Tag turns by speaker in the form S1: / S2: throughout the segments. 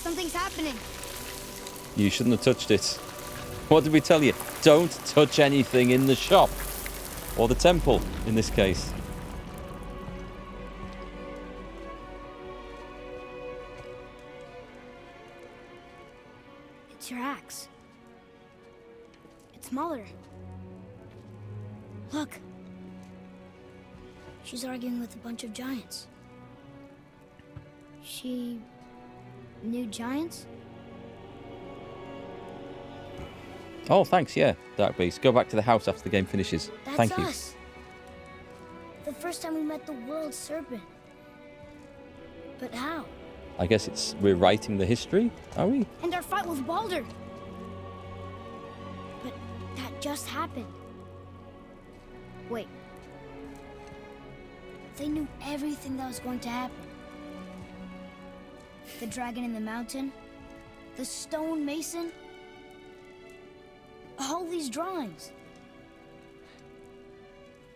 S1: Something's happening.
S2: You shouldn't have touched it. What did we tell you? Don't touch anything in the shop. Or the temple, in this case.
S1: It's your axe. It's Mother. Look. She's arguing with a bunch of giants. She knew giants?
S2: Oh, thanks, yeah, Dark Beast. Go back to the house after the game finishes. Thank you.
S1: That's us. The first time we met the world serpent. But how?
S2: I guess we're writing the history, are we?
S1: And our fight with Baldur. But that just happened. Wait. They knew everything that was going to happen. The dragon in the mountain, the stone mason, all these drawings.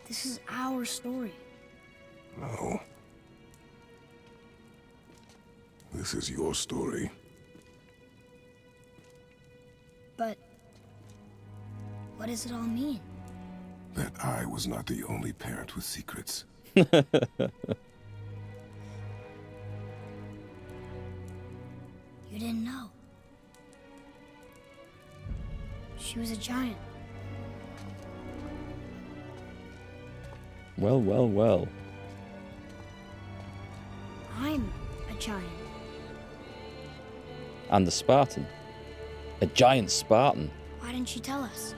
S1: This is our story.
S3: No. This is your story.
S1: But what does it all mean?
S3: That I was not the only parent with secrets.
S1: You didn't know. She was a giant.
S2: Well, well, well.
S1: I'm a giant.
S2: And the Spartan. A giant Spartan.
S1: Why didn't she tell us?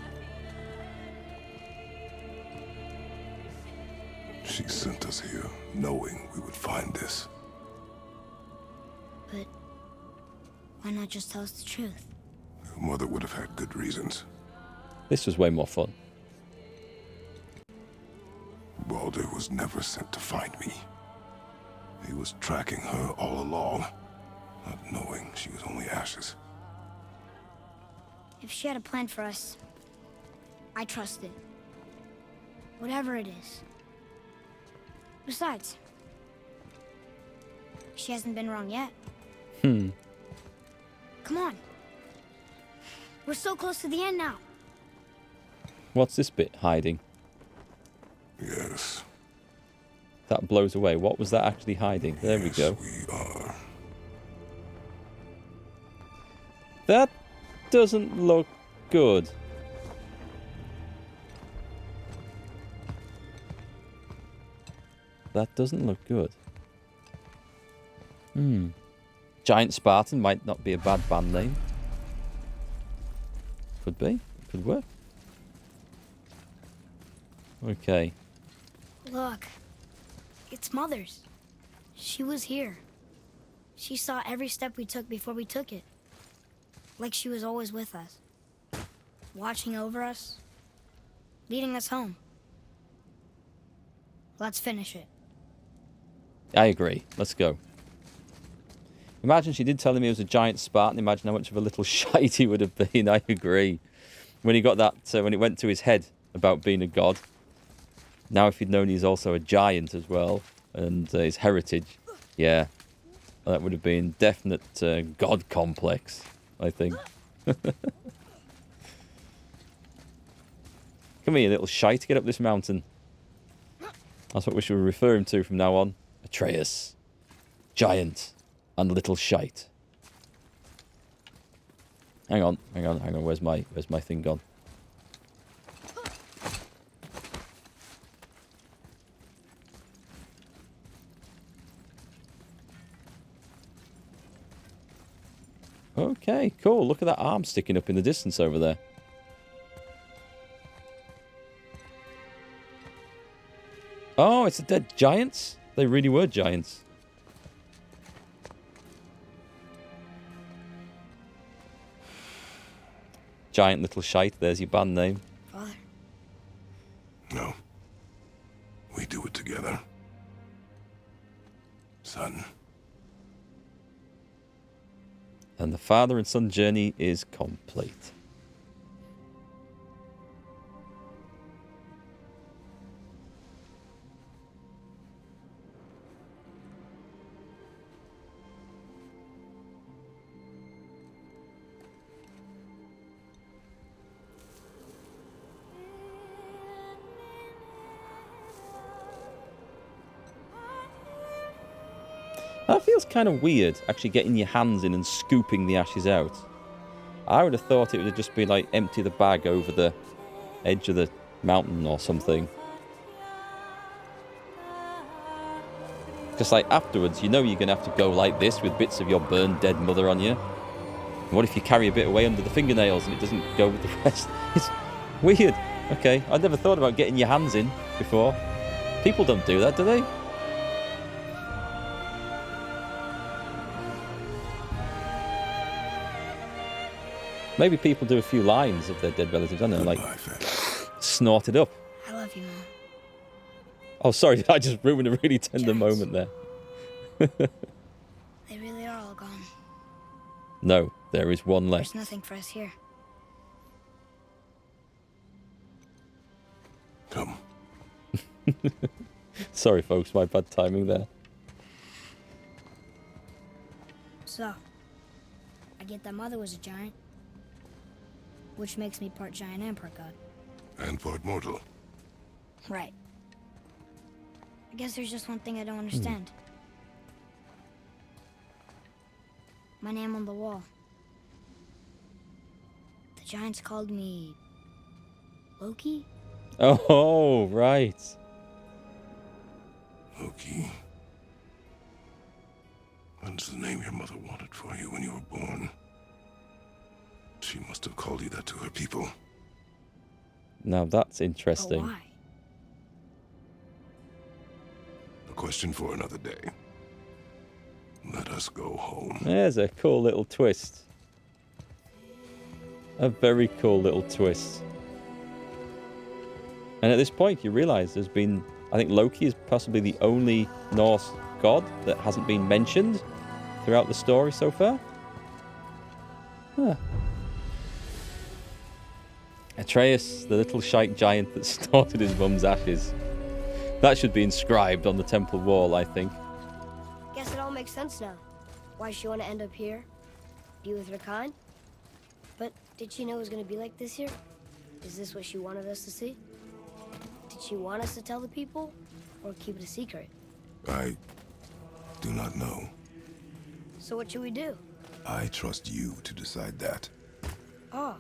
S3: She sent us here, knowing we would find this.
S1: But why not just tell us the truth?
S3: Your mother would have had good reasons.
S2: This was way more fun.
S3: Baldur was never sent to find me. He was tracking her all along, not knowing she was only ashes.
S1: If she had a plan for us, I trust it. Whatever it is. Besides, she hasn't been wrong yet. Come on. We're so close to the end now.
S2: What's this bit hiding?
S3: Yes.
S2: That blows away. What was that actually hiding? There we go.
S3: We are.
S2: That doesn't look good. That doesn't look good. Giant Spartan might not be a bad band name. Could be. Could work. Okay.
S1: Look. It's Mother's. She was here. She saw every step we took before we took it. Like she was always with us. Watching over us. Leading us home. Let's finish it.
S2: I agree. Let's go. Imagine she did tell him he was a giant Spartan. Imagine how much of a little shite he would have been. I agree. When he got that, when it went to his head about being a god. Now if he'd known he's also a giant as well, and his heritage, yeah, that would have been definite god complex, I think. Come here, little shite, get up this mountain. That's what we should refer him to from now on. Atreus. Giant. And little shite. Hang on. Where's my thing gone? Okay, cool. Look at that arm sticking up in the distance over there. Oh, it's the dead giants? They really were giants. Giant little shite, there's your band name.
S1: Father.
S3: No. We do it together. Son.
S2: And the father and son journey is complete. That feels kind of weird, actually getting your hands in and scooping the ashes out. I would have thought it would have just been like empty the bag over the edge of the mountain or something. Because like afterwards, you know you're going to have to go like this with bits of your burned dead mother on you. And what if you carry a bit away under the fingernails and it doesn't go with the rest? It's weird. Okay, I'd never thought about getting your hands in before. People don't do that, do they? Maybe people do a few lines of their dead relatives, I don't know, like snort it up.
S1: I love you, Mom.
S2: Oh, sorry, I just ruined a really tender moment there.
S1: They really are all gone.
S2: No, there is one left.
S1: There's nothing for us here.
S3: Come.
S2: Sorry, folks, my bad timing there.
S1: So, I get that Mother was a giant, which makes me part giant and part god.
S3: And part mortal.
S1: Right. I guess there's just one thing I don't understand. My name on the wall. The giants called me... Loki?
S2: Oh, right.
S3: Loki. That's the name your mother wanted for you when you were born. She must have called you that to her people.
S2: Now that's
S1: But
S2: interesting.
S1: why?
S3: A question for another day. Let us go home.
S2: There's a cool little twist. A very cool little twist. And at this point, you realise there's been... I think Loki is possibly the only Norse god that hasn't been mentioned throughout the story so far. Huh. Atreus, the little shite giant that snorted his mum's ashes. That should be inscribed on the temple wall, I think.
S4: Guess it all makes sense now. Why she want to end up here? Be with her kind? But did she know it was going to be like this here? Is this what she wanted us to see? Did she want us to tell the people? Or keep it a secret?
S3: I do not know.
S4: So what should we do?
S3: I trust you to decide that.
S4: Oh,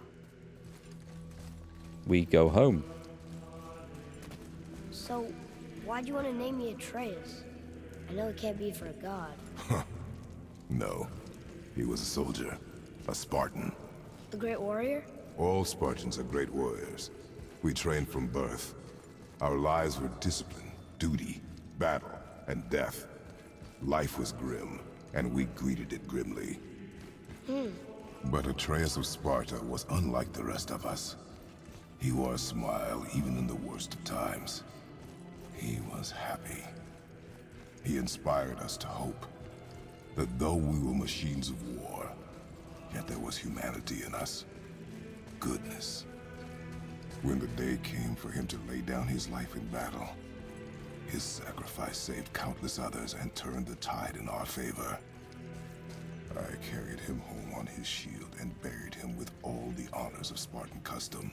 S2: We go home.
S4: so why'd you want to name me Atreus? I know it can't be for a god.
S3: No. He was a soldier. A Spartan.
S4: The great warrior?
S3: All Spartans are great warriors. We trained from birth. Our lives were discipline, duty, battle, and death. Life was grim, and we greeted it grimly. But Atreus of Sparta was unlike the rest of us. He wore a smile even in the worst of times. He was happy. He inspired us to hope that though we were machines of war, yet there was humanity in us. Goodness. When the day came for him to lay down his life in battle, his sacrifice saved countless others and turned the tide in our favor. I carried him home on his shield and buried him with all the honors of Spartan custom.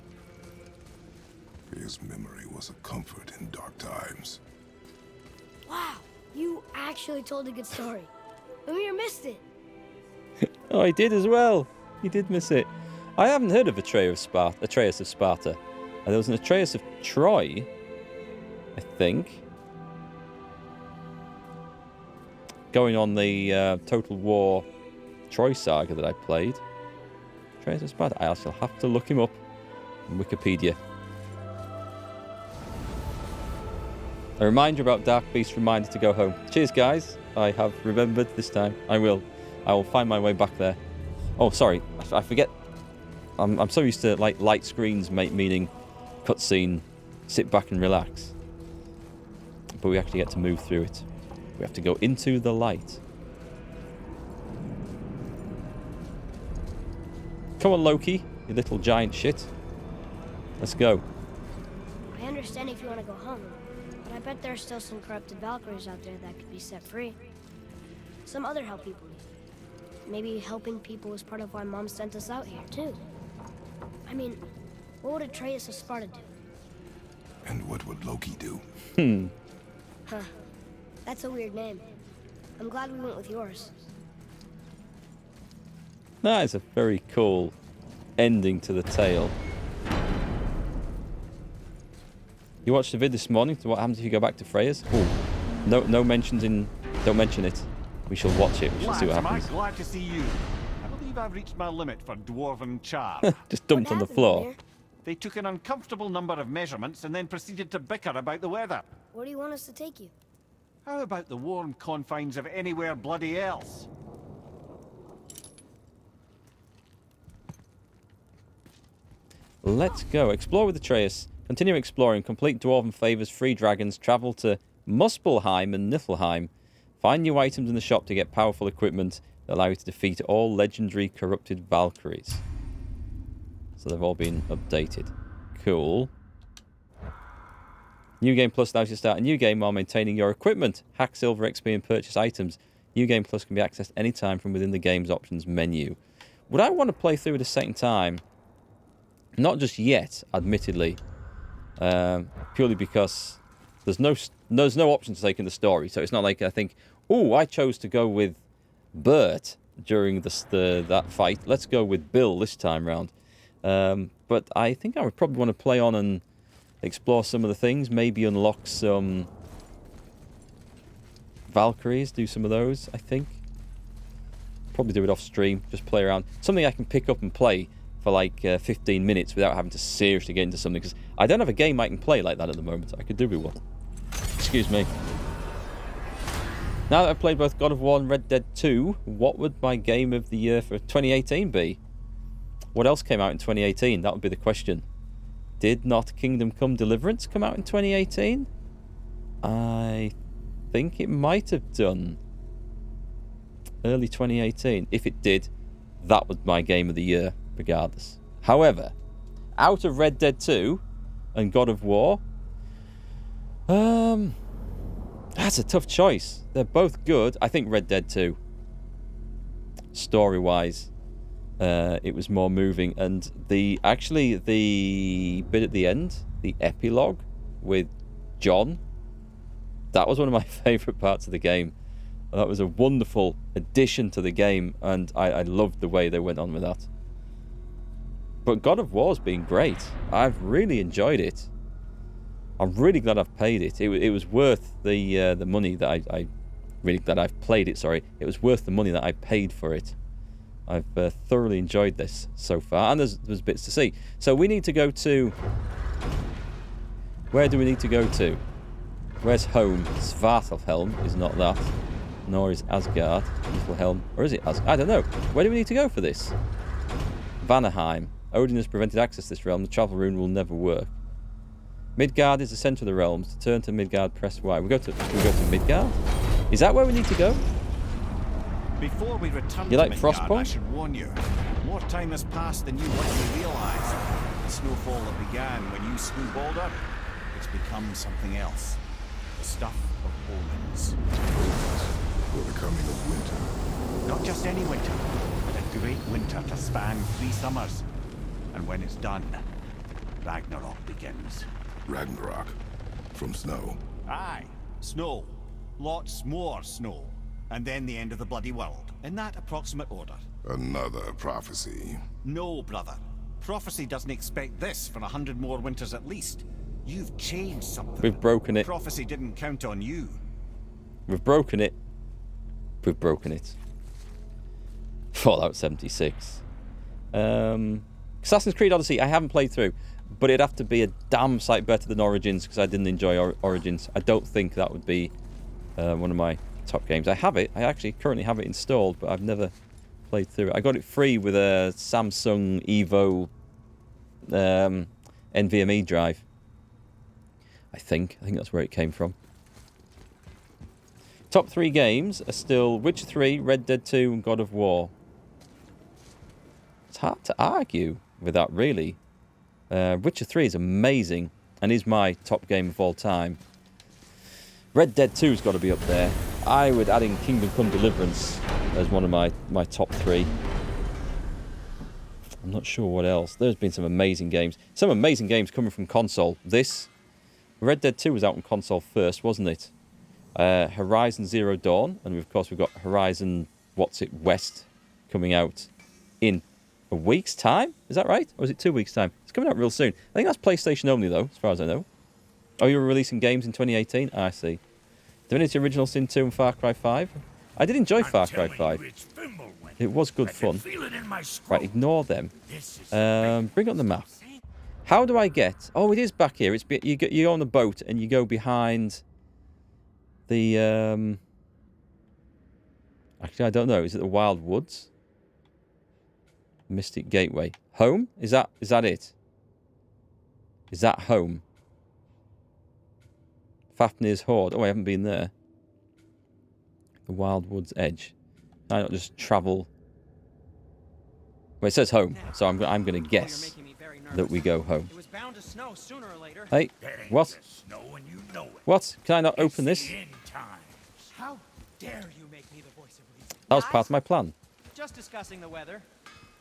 S3: His memory was a comfort in dark times.
S4: Wow, you actually told a good story. Amir missed it.
S2: Oh, he did as well. He did miss it. I haven't heard of Atreus of Sparta. There was an Atreus of Troy, I think. Going on the Total War Troy saga that I played. Atreus of Sparta. I shall have to look him up on Wikipedia. A reminder about Dark Beast reminder to go home. Cheers, guys. I have remembered this time. I will find my way back there. Oh, sorry. I forget. I'm so used to like light screens meaning cutscene, sit back and relax. But we actually get to move through it. We have to go into the light. Come on, Loki, you little giant shit. Let's go.
S4: I understand if you want to go home, but I bet there are still some corrupted Valkyries out there that could be set free. Some other help people need. Maybe helping people was part of why Mom sent us out here, too. I mean, what would Atreus of Sparta do?
S3: And what would Loki do?
S4: Huh. That's a weird name. I'm glad we went with yours.
S2: That is a very cool ending to the tale. You watched the vid this morning to what happens if you go back to Freya's? Oh, no mentions in... Don't mention it. We shall watch it. We shall see what happens.
S5: Glad to see you. I believe I've reached my limit for dwarven charm.
S2: Just dumped on the floor.
S4: Here?
S5: They took an uncomfortable number of measurements and then proceeded to bicker about the weather.
S4: Where do you want us to take you?
S5: How about the warm confines of anywhere bloody else?
S2: Let's go. Explore with Atreus. Continue exploring. Complete dwarven favors. Free dragons. Travel to Muspelheim and Niflheim. Find new items in the shop to get powerful equipment that allow you to defeat all legendary corrupted Valkyries. So they've all been updated. Cool. New Game Plus allows you to start a new game while maintaining your equipment. Hack silver XP and purchase items. New Game Plus can be accessed anytime from within the game's options menu. Would I want to play through it a second time? Not just yet, admittedly. Purely because there's no option to take in the story. So it's not like I think, oh, I chose to go with Bert during that fight. Let's go with Bill this time round. But I think I would probably want to play on and explore some of the things. Maybe unlock some Valkyries. Do some of those, I think. Probably do it off stream. Just play around. Something I can pick up and play for like 15 minutes without having to seriously get into something. Because I don't have a game I can play like that at the moment. I could do with one. Excuse me. Now that I've played both God of War and Red Dead 2, what would my game of the year for 2018 be? What else came out in 2018? That would be the question. Did not Kingdom Come Deliverance come out in 2018? I think it might have done. Early 2018. If it did, that was my game of the year, regardless. However, out of Red Dead 2 and God of War, that's a tough choice. They're both good. I think Red Dead 2, story-wise, it was more moving. And the bit at the end, the epilogue with John, that was one of my favourite parts of the game. That was a wonderful addition to the game, and I loved the way they went on with that. But God of War's been great. I've really enjoyed it. I'm really glad I've paid it. It was worth the money that I really glad I've played it. Sorry, it was worth the money that I paid for it. I've thoroughly enjoyed this so far, and there's bits to see. So we need to go to. Where do we need to go to? Where's home? Svartalfhelm is not that, nor is Asgard. Niflheim, or is it Asgard? I don't know. Where do we need to go for this? Vanaheim. Odin has prevented access to this realm. The travel rune will never work. Midgard is the centre of the realms. To turn to Midgard, press Y. We go to Midgard? Is that where we need to go?
S5: Before we return
S2: You
S5: to
S2: like
S5: Midgard,
S2: Frostpoint?
S5: I should warn you. More time has passed than you likely realise. The snowfall that began when you slew Baldur, it's become something else. The stuff of omens.
S3: For the coming of winter.
S5: Not just any winter, but a great winter to span 3 summers. And when it's done, Ragnarok begins.
S3: Ragnarok. From snow.
S5: Aye, snow. Lots more snow. And then the end of the bloody world. In that approximate order.
S3: Another prophecy.
S5: No, brother. Prophecy doesn't expect this for 100 more winters at least. You've changed something.
S2: We've broken it.
S5: Prophecy didn't count on you.
S2: We've broken it. We've broken it. Fallout 76. Assassin's Creed Odyssey, I haven't played through, but it'd have to be a damn sight better than Origins, because I didn't enjoy Origins. I don't think that would be one of my top games. I have it. I actually currently have it installed, but I've never played through it. I got it free with a Samsung Evo NVMe drive. I think that's where it came from. Top 3 games are still Witcher 3, Red Dead 2, and God of War. It's hard to argue with that, really. Witcher 3 is amazing and is my top game of all time. Red Dead 2's got to be up there. I would add in Kingdom Come Deliverance as one of my top 3. I'm not sure what else. There's been some amazing games. Some amazing games coming from console. Red Dead 2 was out on console first, wasn't it? Horizon Zero Dawn, and of course we've got Horizon West coming out in a week's time. Is that right? Or is it 2 weeks' time? It's coming out real soon. I think that's PlayStation only, though, as far as I know. Oh, you were releasing games in 2018? I see. Divinity Original Sin 2 and Far Cry 5. I did enjoy Far Cry 5. It was good fun. Right, ignore them. Bring up the map. How do I get... Oh, it is back here. You go on the boat and you go behind the... Actually, I don't know. Is it the Wild Woods? Mystic Gateway. Home? Is that it? Is that home? Fafnir's Hoard. Oh, I haven't been there. The Wild Woods Edge. Can I not just travel? Well, it says home, so I'm going to guess that we go home.
S6: It was bound to snow sooner or later.
S2: Hey, what? What? Can I not open this?
S6: How dare you make me the voice of reason?
S2: That was part of my plan.
S6: Just discussing the weather.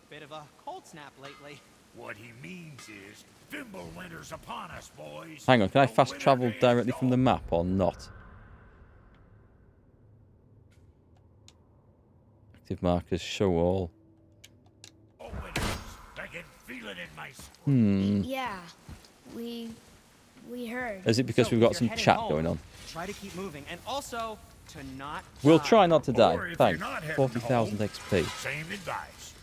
S6: Bit of a cold snap lately.
S7: What he means is, Fimbulwinter's upon us, boys.
S2: Hang on, can I fast travel directly from the map or not? Active markers, show all.
S7: Oh, I can feel it in my
S1: Yeah, we heard.
S2: Is it because
S6: So
S2: we've got
S6: you're
S2: some
S6: heading
S2: chat
S6: home.
S2: going on?
S6: Try to keep moving, and also to not.
S2: We'll
S6: die.
S2: try not to
S7: Or
S2: die.
S7: if
S2: Thanks.
S7: you're not heading
S2: 40,000
S7: home,
S2: XP.
S7: Same advice.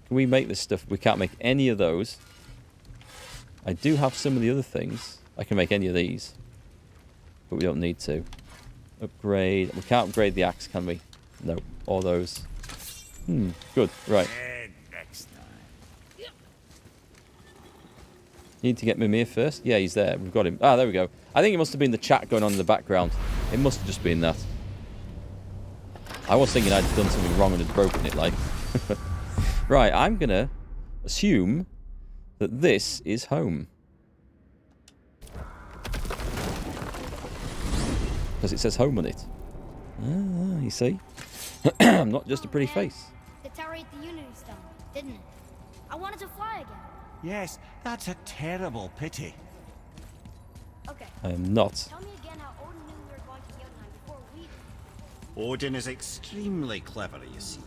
S2: Can we make this stuff? We can't make any of those. I do have some of the other things. I can make any of these. But we don't need to. Upgrade. We can't upgrade the axe, can we? No. All those. Good. Right.
S7: And next time.
S2: You need to get Mimir first? Yeah, he's there. We've got him. Ah, there we go. I think it must have been the chat going on in the background. It must have just been that. I was thinking I'd done something wrong and had broken it, like. Right, I'm going to assume that this is home. Because it says home on it. Ah, you see? I'm not just a pretty face.
S1: The tower ate the Unity Stone, didn't it? I wanted to fly again.
S5: Yes, that's a terrible pity.
S1: Okay,
S2: I am not.
S1: tell me again how Odin knew we were going to Jotunheim before we did.
S5: Odin is extremely clever, you see.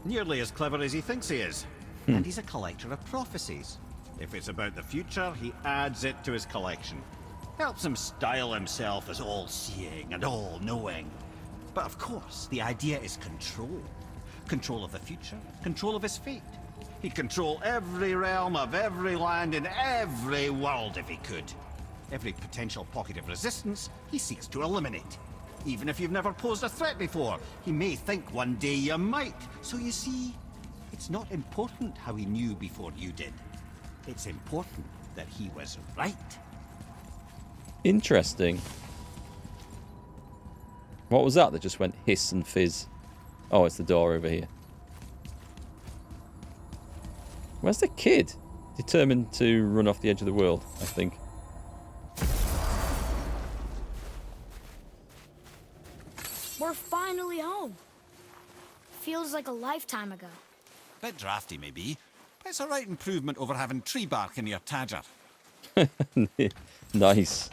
S5: Nearly as clever as he thinks he is. And he's a collector of prophecies. If it's about the future, he adds it to his collection. Helps him style himself as all-seeing and all-knowing. But of course, the idea is control. Control of the future, control of his fate. He'd control every realm of every land in every world if he could. Every potential pocket of resistance, he seeks to eliminate. Even if you've never posed a threat before, he may think one day you might. So you see, it's not important how he knew before you did. It's important that he was right.
S2: Interesting. What was that just went hiss and fizz? Oh, it's the door over here. Where's the kid? Determined to run off the edge of the world, I think.
S1: We're finally home. Feels like a lifetime ago.
S5: Bit drafty, maybe. But it's a right improvement over having tree bark in your tadger.
S2: Nice.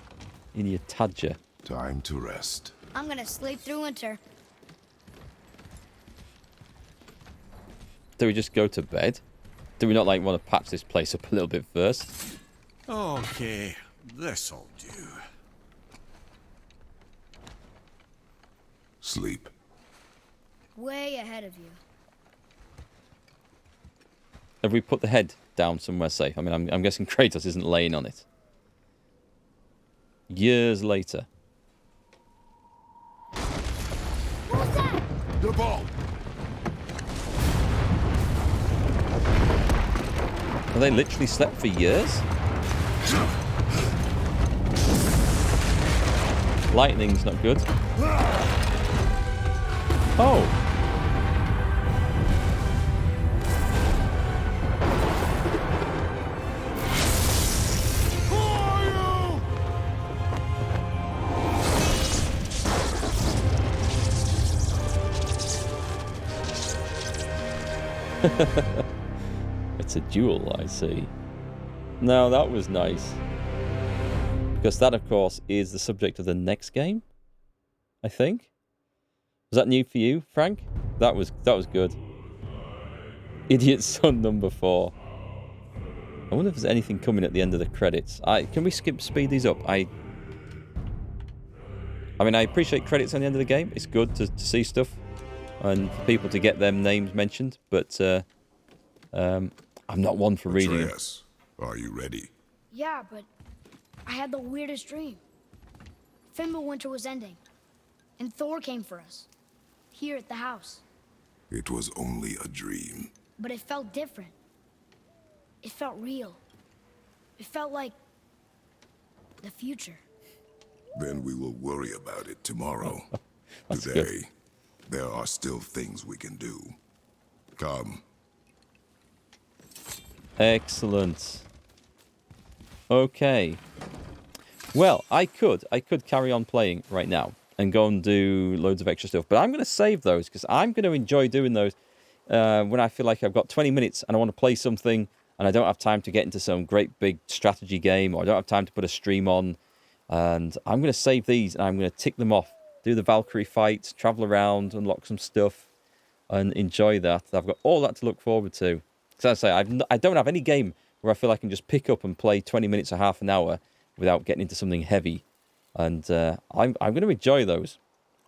S2: In your tadger.
S3: Time to rest.
S1: I'm gonna sleep through winter.
S2: Do we just go to bed? Do we not like want to patch this place up a little bit first?
S5: Okay, this'll do.
S3: Sleep.
S1: Way ahead of you.
S2: Have we put the head down somewhere safe? I mean, I'm guessing Kratos isn't laying on it. Years later.
S1: What was that?
S3: The ball!
S2: Have they literally slept for years? Lightning's not good. Oh. It's a duel, I see. No, that was nice. Because that, of course, is the subject of the next game, I think. Was that new for you, Frank? That was good. Idiot Son number 4. I wonder if there's anything coming at the end of the credits. Can we speed these up? I mean, I appreciate credits on the end of the game. It's good to see stuff and for people to get their names mentioned. But I'm not one for reading them.
S3: Atreus, are you ready?
S1: Yeah, but I had the weirdest dream. Fimbulwinter was ending, and Thor came for us, here at the house.
S3: It was only a dream.
S1: But it felt different. It felt real. It felt like the future.
S3: Then we will worry about it tomorrow.
S2: That's
S3: Today,
S2: good.
S3: there are still things we can do. Come.
S2: Excellent. Okay. Well, I could carry on playing right now and go and do loads of extra stuff. But I'm going to save those because I'm going to enjoy doing those when I feel like I've got 20 minutes and I want to play something and I don't have time to get into some great big strategy game, or I don't have time to put a stream on. And I'm going to save these and I'm going to tick them off. Do the Valkyrie fights, travel around, unlock some stuff, and enjoy that. I've got all that to look forward to. Because as I say, I don't have any game where I feel I can just pick up and play 20 minutes or half an hour without getting into something heavy. And I'm going to enjoy those,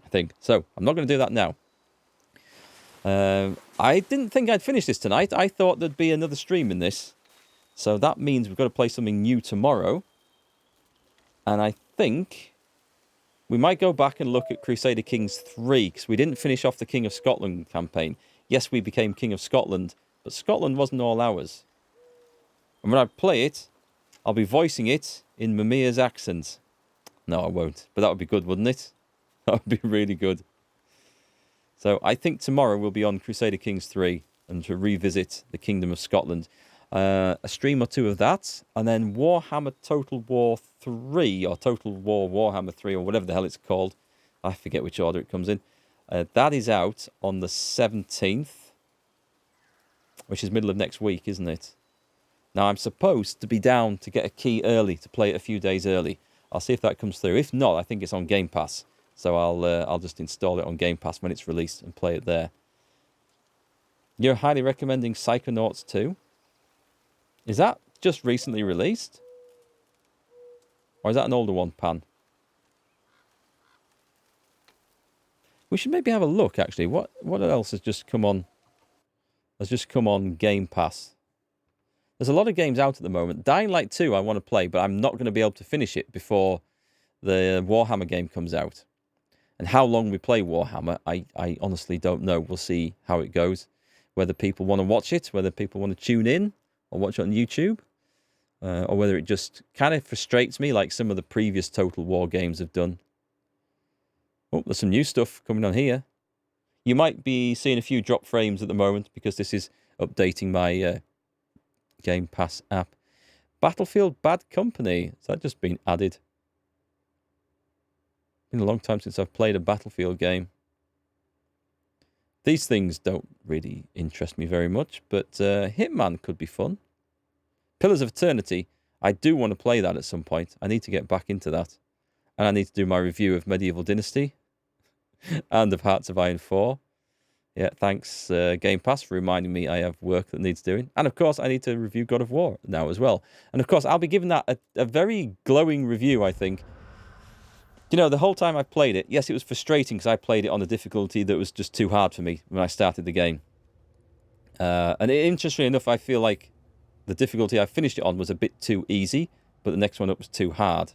S2: I think. So I'm not going to do that now. I didn't think I'd finish this tonight. I thought there'd be another stream in this. So that means we've got to play something new tomorrow. And I think we might go back and look at Crusader Kings 3, because we didn't finish off the King of Scotland campaign. Yes, we became King of Scotland, but Scotland wasn't all ours. And when I play it, I'll be voicing it in Mimir's accent. No, I won't. But that would be good, wouldn't it? That would be really good. So I think tomorrow we'll be on Crusader Kings 3 and to revisit the Kingdom of Scotland. A stream or two of that, and then Warhammer Total War 3, or Total War Warhammer 3, or whatever the hell it's called. I forget which order it comes in. That is out on the 17th, which is middle of next week, isn't it? Now, I'm supposed to be down to get a key early, to play it a few days early. I'll see if that comes through. If not, I think it's on Game Pass. So I'll just install it on Game Pass when it's released and play it there. You're highly recommending Psychonauts 2? Is that just recently released? Or is that an older one, Pan? We should maybe have a look, actually. What else has just come on? Has just come on Game Pass. There's a lot of games out at the moment. Dying Light 2 I want to play, but I'm not going to be able to finish it before the Warhammer game comes out. And how long we play Warhammer, I honestly don't know. We'll see how it goes. Whether people want to watch it, whether people want to tune in or watch it on YouTube, or whether it just kind of frustrates me like some of the previous Total War games have done. Oh, there's some new stuff coming on here. You might be seeing a few drop frames at the moment because this is updating my Game Pass app. Battlefield Bad Company. Has that just been added? Been a long time since I've played a Battlefield game. These things don't really interest me very much, but Hitman could be fun. Pillars of Eternity, I do want to play that at some point. I need to get back into that. And I need to do my review of Medieval Dynasty and of Hearts of Iron 4. Yeah, thanks Game Pass for reminding me I have work that needs doing. And of course, I need to review God of War now as well. And of course, I'll be giving that a very glowing review, I think. You know, the whole time I played it, yes, it was frustrating because I played it on a difficulty that was just too hard for me when I started the game. And interestingly enough, I feel like the difficulty I finished it on was a bit too easy, but the next one up was too hard.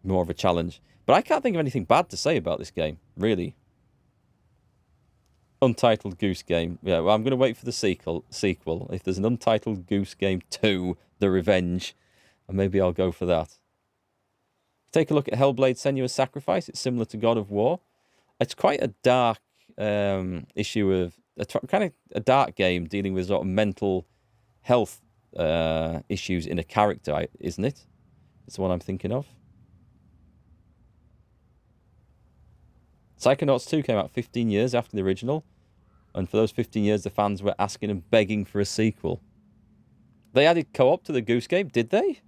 S2: More of a challenge. But I can't think of anything bad to say about this game, really. Untitled Goose Game. Yeah, well, I'm going to wait for the sequel. If there's an Untitled Goose Game 2, The Revenge, and maybe I'll go for that. Take a look at Hellblade Senua's Sacrifice. It's similar to God of War. It's quite a dark issue of... kind of a dark game dealing with sort of mental health issues in a character, isn't it? It's the one I'm thinking of. Psychonauts 2 came out 15 years after the original. And for those 15 years, the fans were asking and begging for a sequel. They added co-op to the Goose Game, did they?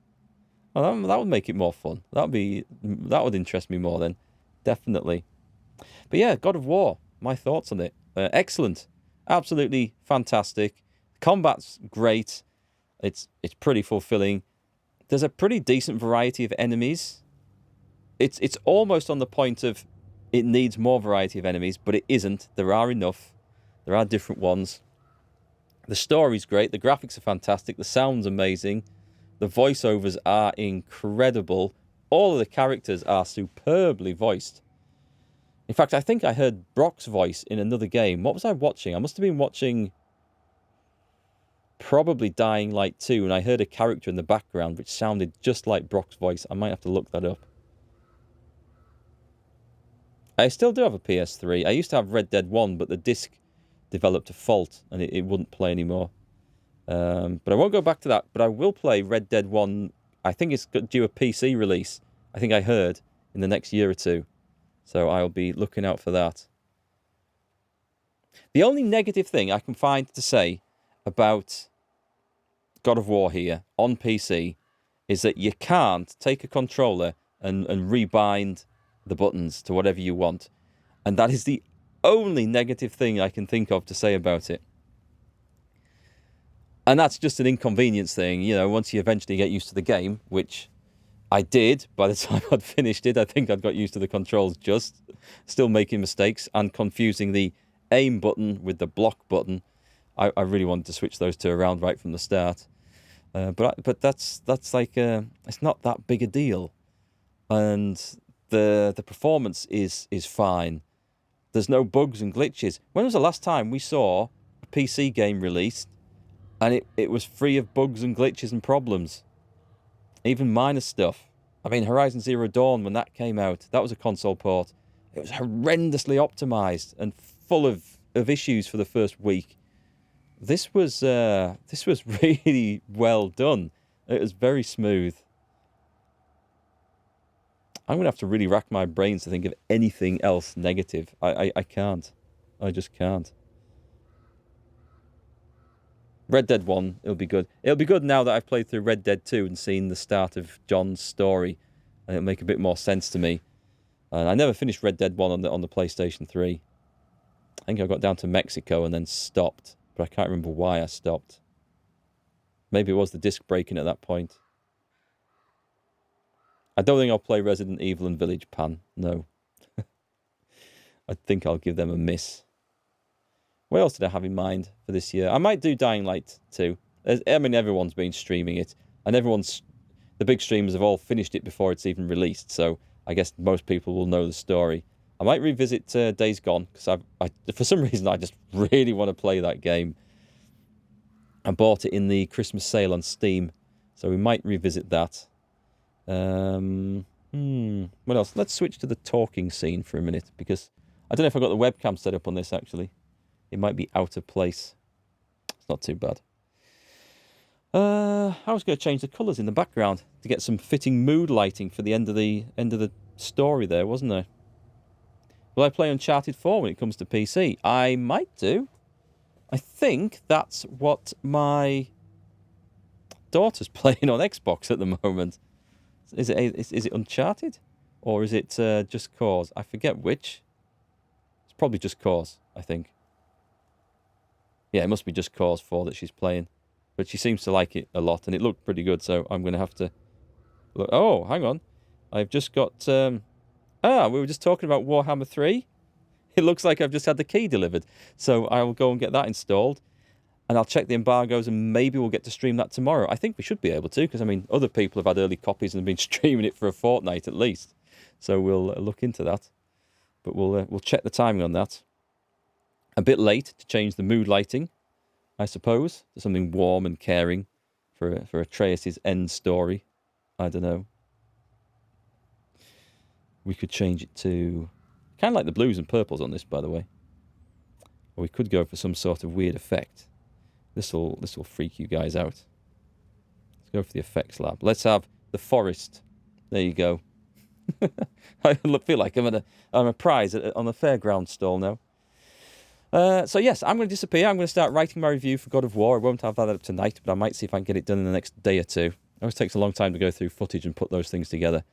S2: Well, that would make it more fun. That would interest me more then, definitely. But yeah, God of War. My thoughts on it. Excellent, absolutely fantastic. Combat's great. It's pretty fulfilling. There's a pretty decent variety of enemies. It's almost on the point of it needs more variety of enemies, but it isn't. There are enough. There are different ones. The story's great. The graphics are fantastic. The sound's amazing. The voiceovers are incredible. All of the characters are superbly voiced. In fact, I think I heard Brock's voice in another game. What was I watching? I must have been watching probably Dying Light 2, and I heard a character in the background which sounded just like Brock's voice. I might have to look that up. I still do have a PS3. I used to have Red Dead 1, but the disc developed a fault, and it wouldn't play anymore. But I won't go back to that. But I will play Red Dead 1. I think it's due a PC release. I think I heard in the next year or two. So I'll be looking out for that. The only negative thing I can find to say about God of War here on PC is that you can't take a controller and rebind the buttons to whatever you want. And that is the only negative thing I can think of to say about it. And that's just an inconvenience thing, you know, once you eventually get used to the game, which I did by the time I'd finished it. I think I'd got used to the controls just, still making mistakes and confusing the aim button with the block button. I really wanted to switch those two around right from the start. But that's like, it's not that big a deal. And the performance is fine. There's no bugs and glitches. When was the last time we saw a PC game released and it was free of bugs and glitches and problems? Even minor stuff. I mean, Horizon Zero Dawn, when that came out, that was a console port. It was horrendously optimized and full of issues for the first week. This was really well done. It was very smooth. I'm going to have to really rack my brains to think of anything else negative. I can't. I just can't. Red Dead 1, it'll be good. It'll be good now that I've played through Red Dead 2 and seen the start of John's story. And it'll make a bit more sense to me. And I never finished Red Dead 1 on the PlayStation 3. I think I got down to Mexico and then stopped. But I can't remember why I stopped. Maybe it was the disc breaking at that point. I don't think I'll play Resident Evil and Village Pan. No. I think I'll give them a miss. What else did I have in mind for this year? I might do Dying Light 2. I mean, everyone's been streaming it. And the big streamers have all finished it before it's even released. So I guess most people will know the story. I might revisit Days Gone. Because for some reason, I just really want to play that game. I bought it in the Christmas sale on Steam. So we might revisit that. What else? Let's switch to the talking scene for a minute. Because I don't know if I've got the webcam set up on this, actually. It might be out of place. It's not too bad. I was going to change the colours in the background to get some fitting mood lighting for the end of the story there, wasn't there? Will I play Uncharted 4 when it comes to PC? I might do. I think that's what my daughter's playing on Xbox at the moment. Is it Uncharted? Or is it Just Cause? I forget which. It's probably Just Cause, I think. Yeah, it must be Just Cause 4 that she's playing. But she seems to like it a lot, and it looked pretty good, so I'm going to have to look. Oh, hang on. I've just got... we were just talking about Warhammer 3. It looks like I've just had the key delivered. So I will go and get that installed, and I'll check the embargoes, and maybe we'll get to stream that tomorrow. I think we should be able to, because, I mean, other people have had early copies and have been streaming it for a fortnight at least. So we'll look into that. But we'll check the timing on that. A bit late to change the mood lighting, I suppose, to something warm and caring for Atreus' end story. I don't know. We could change it to kind of like the blues and purples on this, by the way. Or we could go for some sort of weird effect. This will freak you guys out. Let's go for the effects lab. Let's have the forest. There you go. I feel like I'm a prize on a fairground stall now. So yes, I'm going to disappear. I'm going to start writing my review for God of War. I won't have that up tonight, but I might see if I can get it done in the next day or two. It always takes a long time to go through footage and put those things together.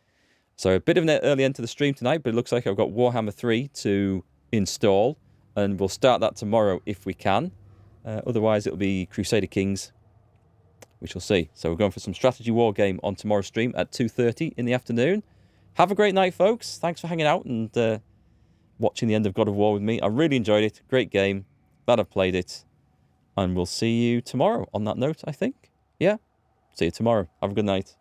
S2: So a bit of an early end to the stream tonight, but it looks like I've got Warhammer 3 to install, and we'll start that tomorrow if we can. Otherwise, it'll be Crusader Kings. We shall see. So we're going for some strategy war game on tomorrow's stream at 2:30 in the afternoon. Have a great night, folks. Thanks for hanging out and watching the end of God of War with me. I really enjoyed it. Great game. Glad I've played it. And we'll see you tomorrow on that note, I think. Yeah. See you tomorrow. Have a good night.